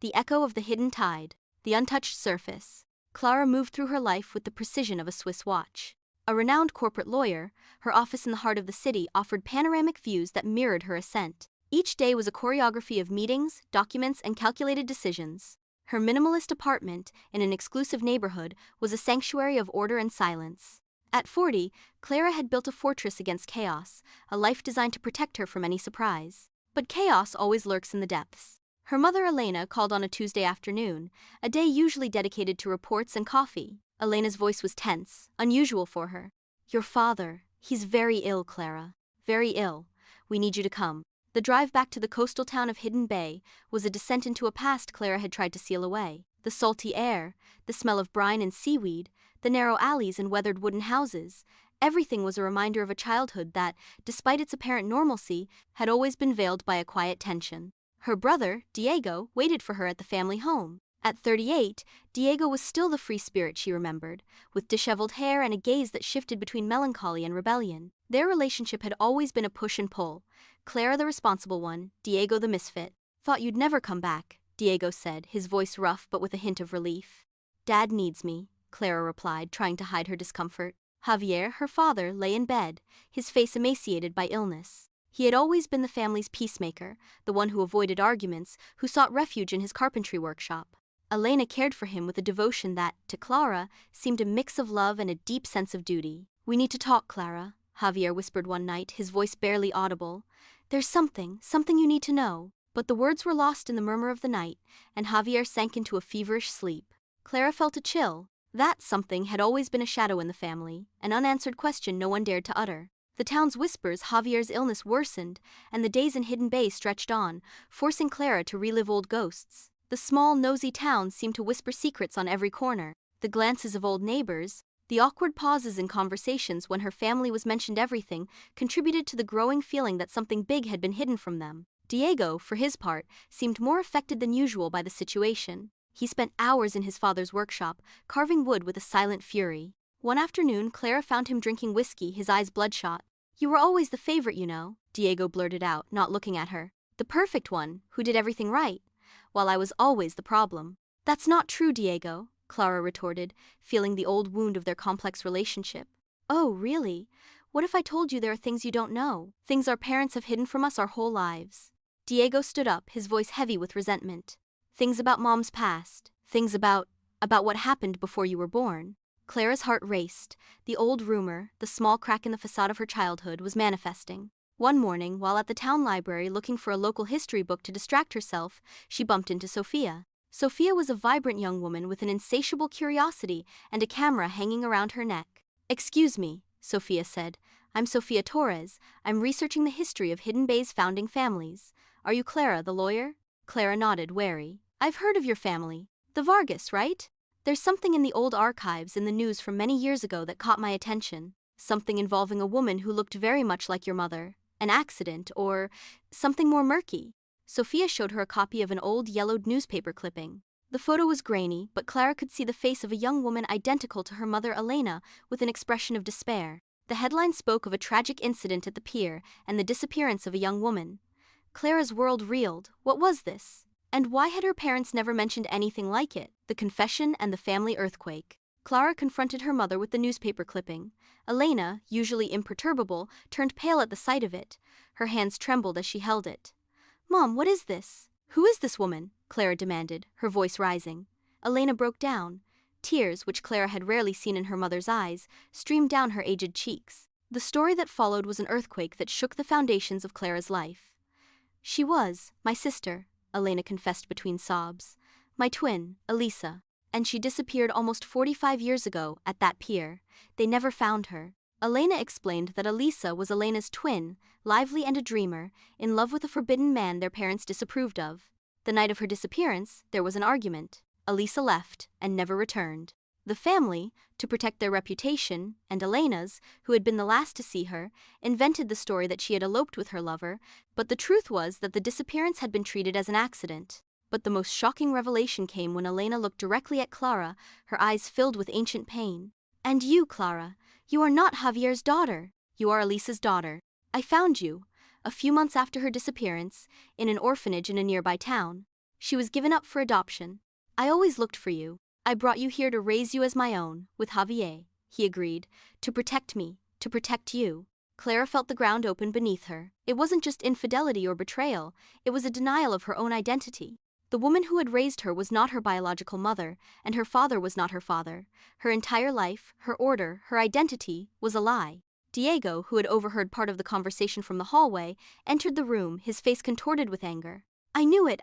the echo of the hidden tide, the untouched surface. Clara moved through her life with the precision of a Swiss watch. A renowned corporate lawyer, her office in the heart of the city offered panoramic views that mirrored her ascent. Each day was a choreography of meetings, documents, and calculated decisions. Her minimalist apartment, in an exclusive neighborhood, was a sanctuary of order and silence. At 40, Clara had built a fortress against chaos, a life designed to protect her from any surprise. But chaos always lurks in the depths. Her mother Elena called on a Tuesday afternoon, a day usually dedicated to reports and coffee. Elena's voice was tense, unusual for her. "Your father, he's very ill, Clara. Very ill. We need you to come." The drive back to the coastal town of Hidden Bay was a descent into a past Clara had tried to seal away. The salty air, the smell of brine and seaweed, the narrow alleys and weathered wooden houses, everything was a reminder of a childhood that, despite its apparent normalcy, had always been veiled by a quiet tension. Her brother, Diego, waited for her at the family home. At 38, Diego was still the free spirit she remembered, with disheveled hair and a gaze that shifted between melancholy and rebellion. Their relationship had always been a push and pull. Clara the responsible one, Diego the misfit. "Thought you'd never come back," Diego said, his voice rough but with a hint of relief. "Dad needs me," Clara replied, trying to hide her discomfort. Javier, her father, lay in bed, his face emaciated by illness. He had always been the family's peacemaker, the one who avoided arguments, who sought refuge in his carpentry workshop. Elena cared for him with a devotion that, to Clara, seemed a mix of love and a deep sense of duty. "We need to talk, Clara," Javier whispered one night, his voice barely audible. "There's something you need to know." But the words were lost in the murmur of the night, and Javier sank into a feverish sleep. Clara felt a chill. That something had always been a shadow in the family, an unanswered question no one dared to utter. The town's whispers, Javier's illness worsened, and the days in Hidden Bay stretched on, forcing Clara to relive old ghosts. The small, nosy town seemed to whisper secrets on every corner. The glances of old neighbors, the awkward pauses in conversations when her family was mentioned, everything contributed to the growing feeling that something big had been hidden from them. Diego, for his part, seemed more affected than usual by the situation. He spent hours in his father's workshop, carving wood with a silent fury. One afternoon, Clara found him drinking whiskey, his eyes bloodshot. "You were always the favorite, you know," Diego blurted out, not looking at her. "The perfect one, who did everything right, while I was always the problem." "That's not true, Diego," Clara retorted, feeling the old wound of their complex relationship. "Oh, really? What if I told you there are things you don't know, things our parents have hidden from us our whole lives?" Diego stood up, his voice heavy with resentment. "Things about Mom's past, things about what happened before you were born." Clara's heart raced. The old rumor, the small crack in the facade of her childhood, was manifesting. One morning, while at the town library looking for a local history book to distract herself, she bumped into Sophia. Sophia was a vibrant young woman with an insatiable curiosity and a camera hanging around her neck. "Excuse me," Sophia said. "I'm Sophia Torres. I'm researching the history of Hidden Bay's founding families. Are you Clara, the lawyer?" Clara nodded, wary. "I've heard of your family. The Vargas, right? There's something in the old archives in the news from many years ago that caught my attention. Something involving a woman who looked very much like your mother. An accident, or something more murky." Sophia showed her a copy of an old yellowed newspaper clipping. The photo was grainy, but Clara could see the face of a young woman identical to her mother Elena, with an expression of despair. The headline spoke of a tragic incident at the pier and the disappearance of a young woman. Clara's world reeled. What was this? And why had her parents never mentioned anything like it? The confession and the family earthquake. Clara confronted her mother with the newspaper clipping. Elena, usually imperturbable, turned pale at the sight of it. Her hands trembled as she held it. "Mom, what is this? Who is this woman?" Clara demanded, her voice rising. Elena broke down. Tears, which Clara had rarely seen in her mother's eyes, streamed down her aged cheeks. The story that followed was an earthquake that shook the foundations of Clara's life. "She was my sister," Elena confessed between sobs. "My twin, Elisa. And she disappeared almost 45 years ago at that pier. They never found her." Elena explained that Elisa was Elena's twin, lively and a dreamer, in love with a forbidden man their parents disapproved of. The night of her disappearance, there was an argument. Elisa left and never returned. The family, to protect their reputation, and Elena's, who had been the last to see her, invented the story that she had eloped with her lover, but the truth was that the disappearance had been treated as an accident. But the most shocking revelation came when Elena looked directly at Clara, her eyes filled with ancient pain. "And you, Clara, you are not Javier's daughter. You are Elisa's daughter. I found you, a few months after her disappearance, in an orphanage in a nearby town." She was given up for adoption. I always looked for you. I brought you here to raise you as my own, with Javier, he agreed, to protect me, to protect you. Clara felt the ground open beneath her. It wasn't just infidelity or betrayal, it was a denial of her own identity. The woman who had raised her was not her biological mother, and her father was not her father. Her entire life, her order, her identity, was a lie. Diego, who had overheard part of the conversation from the hallway, entered the room, his face contorted with anger. I knew it,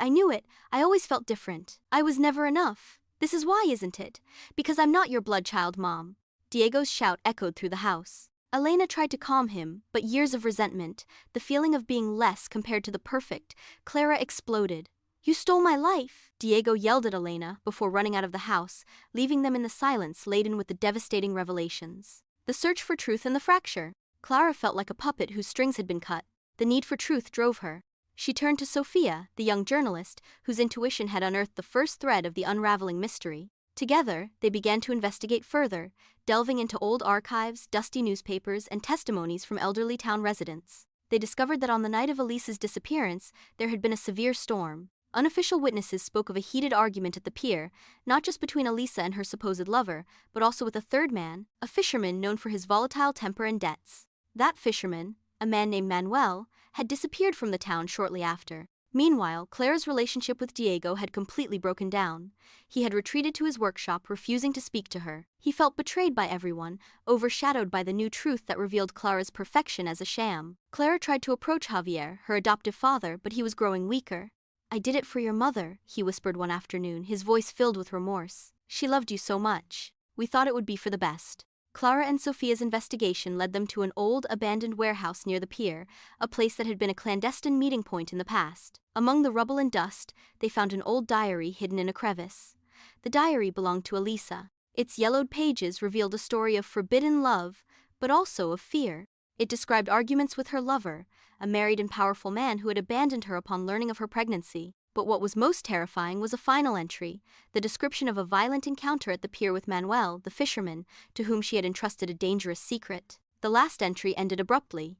I always felt different. I was never enough. This is why, isn't it? Because I'm not your blood child, Mom. Diego's shout echoed through the house. Elena tried to calm him, but years of resentment, the feeling of being less compared to the perfect, Clara exploded. You stole my life! Diego yelled at Elena before running out of the house, leaving them in the silence laden with the devastating revelations. The search for truth and the fracture. Clara felt like a puppet whose strings had been cut. The need for truth drove her. She turned to Sophia, the young journalist, whose intuition had unearthed the first thread of the unraveling mystery. Together, they began to investigate further, delving into old archives, dusty newspapers, and testimonies from elderly town residents. They discovered that on the night of Elisa's disappearance, there had been a severe storm. Unofficial witnesses spoke of a heated argument at the pier, not just between Elisa and her supposed lover, but also with a third man, a fisherman known for his volatile temper and debts. That fisherman, a man named Manuel, had disappeared from the town shortly after. Meanwhile, Clara's relationship with Diego had completely broken down. He had retreated to his workshop, refusing to speak to her. He felt betrayed by everyone, overshadowed by the new truth that revealed Clara's perfection as a sham. Clara tried to approach Javier, her adoptive father, but he was growing weaker. I did it for your mother, he whispered one afternoon, his voice filled with remorse. She loved you so much. We thought it would be for the best. Clara and Sophia's investigation led them to an old, abandoned warehouse near the pier, a place that had been a clandestine meeting point in the past. Among the rubble and dust, they found an old diary hidden in a crevice. The diary belonged to Elisa. Its yellowed pages revealed a story of forbidden love, but also of fear. It described arguments with her lover, a married and powerful man who had abandoned her upon learning of her pregnancy. But what was most terrifying was a final entry, the description of a violent encounter at the pier with Manuel, the fisherman, to whom she had entrusted a dangerous secret. The last entry ended abruptly.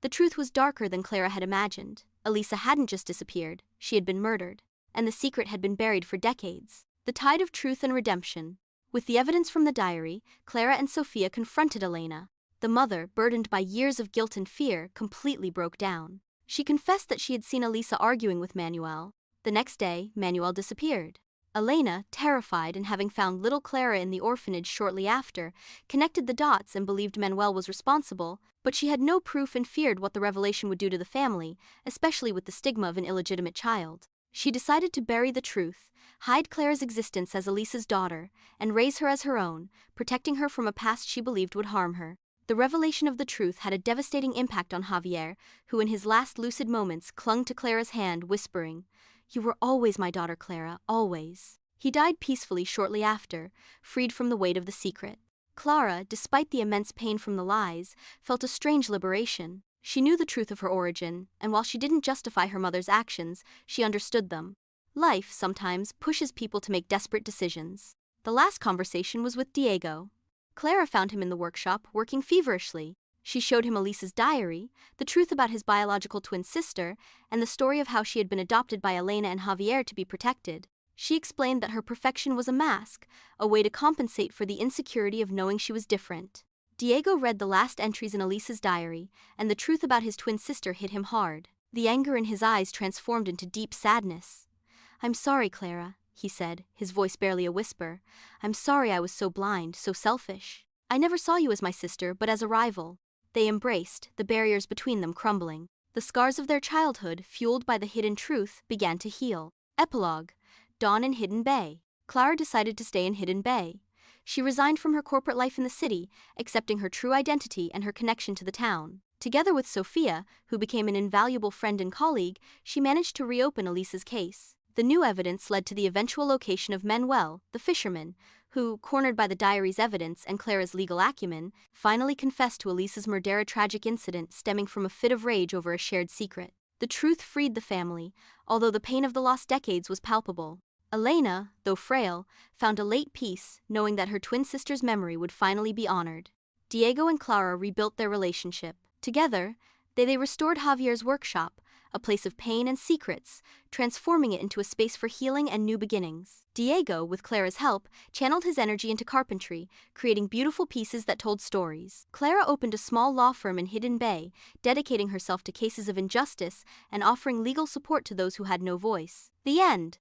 The truth was darker than Clara had imagined. Elisa hadn't just disappeared, she had been murdered. And the secret had been buried for decades. The tide of truth and redemption. With the evidence from the diary, Clara and Sophia confronted Elena. The mother, burdened by years of guilt and fear, completely broke down. She confessed that she had seen Elisa arguing with Manuel. The next day, Manuel disappeared. Elena, terrified and having found little Clara in the orphanage shortly after, connected the dots and believed Manuel was responsible, but she had no proof and feared what the revelation would do to the family, especially with the stigma of an illegitimate child. She decided to bury the truth, hide Clara's existence as Elisa's daughter, and raise her as her own, protecting her from a past she believed would harm her. The revelation of the truth had a devastating impact on Javier, who in his last lucid moments clung to Clara's hand, whispering, "You were always my daughter, Clara, always." He died peacefully shortly after, freed from the weight of the secret. Clara, despite the immense pain from the lies, felt a strange liberation. She knew the truth of her origin, and while she didn't justify her mother's actions, she understood them. Life, sometimes, pushes people to make desperate decisions. The last conversation was with Diego. Clara found him in the workshop, working feverishly. She showed him Elisa's diary, the truth about his biological twin sister, and the story of how she had been adopted by Elena and Javier to be protected. She explained that her perfection was a mask, a way to compensate for the insecurity of knowing she was different. Diego read the last entries in Elisa's diary, and the truth about his twin sister hit him hard. The anger in his eyes transformed into deep sadness. "I'm sorry, Clara," he said, his voice barely a whisper. "I'm sorry I was so blind, so selfish. I never saw you as my sister, but as a rival." They embraced, the barriers between them crumbling. The scars of their childhood, fueled by the hidden truth, began to heal. Epilogue. Dawn in Hidden Bay. Clara decided to stay in Hidden Bay. She resigned from her corporate life in the city, accepting her true identity and her connection to the town. Together with Sophia, who became an invaluable friend and colleague, she managed to reopen Elisa's case. The new evidence led to the eventual location of Manuel, the fisherman, who, cornered by the diary's evidence and Clara's legal acumen, finally confessed to Elisa's murder, a tragic incident stemming from a fit of rage over a shared secret. The truth freed the family, although the pain of the lost decades was palpable. Elena, though frail, found a late peace, knowing that her twin sister's memory would finally be honored. Diego and Clara rebuilt their relationship. Together, they restored Javier's workshop, a place of pain and secrets, transforming it into a space for healing and new beginnings. Diego, with Clara's help, channeled his energy into carpentry, creating beautiful pieces that told stories. Clara opened a small law firm in Hidden Bay, dedicating herself to cases of injustice and offering legal support to those who had no voice. The end.